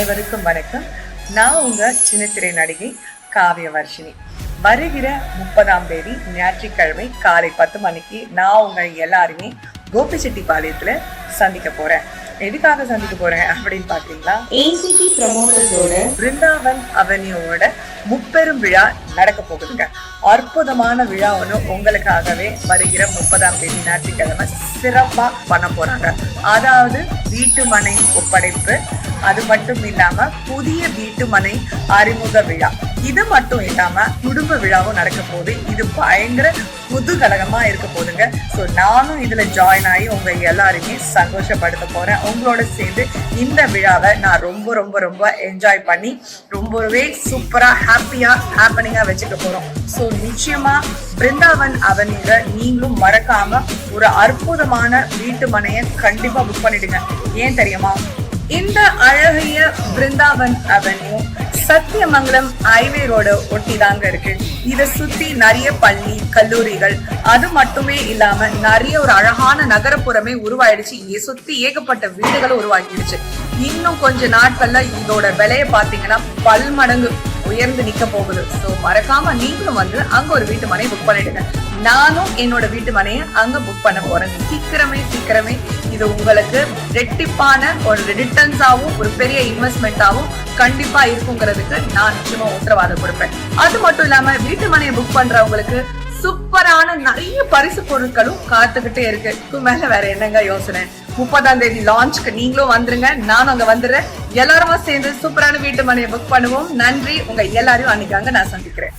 அனைவருக்கும் வணக்கம். நான் உங்க சின்னத்திரை நடிகை காவிய வர்ஷினி. வருகிற 30ஆம் தேதி ஞாயிற்றுக்கிழமை காலை 10 மணிக்கு நான் உங்க எல்லாருமே கோபிச்செட்டிப்பாளையத்துல சந்திக்க போறேன். எதுக்காக சந்திக்க போறேன் அப்படின்னு பாத்தீங்களா, ஏசிபி ப்ரமோட்டர்ஸோட பிருந்தாவன் அவென்யூவோட முப்பெரும் விழா நடக்க போகுதுங்க. அற்புதமான விழா ஒன்று உங்களுக்காகவே வருகிற 30ஆம் தேதி ஞாயிற்றுக்கிழமை சிறப்பா பண்ண போறாங்க. அதாவது வீட்டு மனை ஒப்படைப்பு, அது மட்டும் இல்லாம புதிய வீட்டு மனை அறிமுக விழா, இது மட்டும் இல்லாம குடும்ப விழாவும் நடக்க போகுது. இது பயங்கர குதூகலமா இருக்க போதுங்க. ஸோ நானும் இதுல ஜாயின் ஆகி உங்க எல்லாருமே சந்தோஷப்படுத்த போறேன். உங்களோட சேர்ந்து இந்த விழாவை நான் ரொம்ப ரொம்ப ரொம்ப என்ஜாய் பண்ணி ரொம்பவே சூப்பரா ஹாப்பனிங்கா வச்சுக்க போறோம். ஸோ நிச்சயமா பிருந்தாவன் அவென்யூல நீங்களும் மறக்காம ஒரு அற்புதமான வீட்டு மனையை கண்டிப்பா புக் பண்ணிடுங்க. ஏன் தெரியுமா, இந்த அழகிய Brindavan avenue Sathyamangalam highway road ஒட்டி தாங்க இருக்கு. இதை சுத்தி நிறைய பள்ளி கல்லூரிகள், அது மட்டுமே இல்லாம நிறைய ஒரு அழகான நகரப்புறமே உருவாயிடுச்சு. இங்க சுத்தி ஏகப்பட்ட வீடுகளும் உருவாக்கிடுச்சு. இன்னும் கொஞ்ச நாட்கள்ல இதோட விலையை பாத்தீங்கன்னா பல்மடங்கு உயர்ந்து நிக்க போகுது. ஸோ மறக்காம நீங்களும் வந்து அங்க ஒரு வீட்டு மனையை புக் பண்ணிடுங்க. நானும் என்னோட வீட்டு மனையை அங்க புக் பண்ண போறேன். சீக்கிரமே இது உங்களுக்கு ரெட்டிப்பான ஒரு ரிட்டர்ன்ஸாவும் ஒரு பெரிய இன்வெஸ்ட்மெண்டாவும் கண்டிப்பா இருக்குங்கிறதுக்கு நான் நிச்சயமா உத்தரவாதம் கொடுப்பேன். அது மட்டும் இல்லாம வீட்டு மனையை புக் பண்றவங்களுக்கு சூப்பரான நிறைய பரிசு பொருட்களும் காத்துக்கிட்டே இருக்கு. மேல வேற என்னங்க யோசனை. 30ஆம் தேதி லான்ச்க்கு நீங்களும் வந்துருங்க, நானும் அங்க வந்துடுறேன். எல்லாருமா சேர்ந்து சூப்பரான வீட்டு மனையை புக் பண்ணுவோம். நன்றி. உங்க எல்லாரையும் அன்னைக்கு அங்க நான் சந்திக்கிறேன்.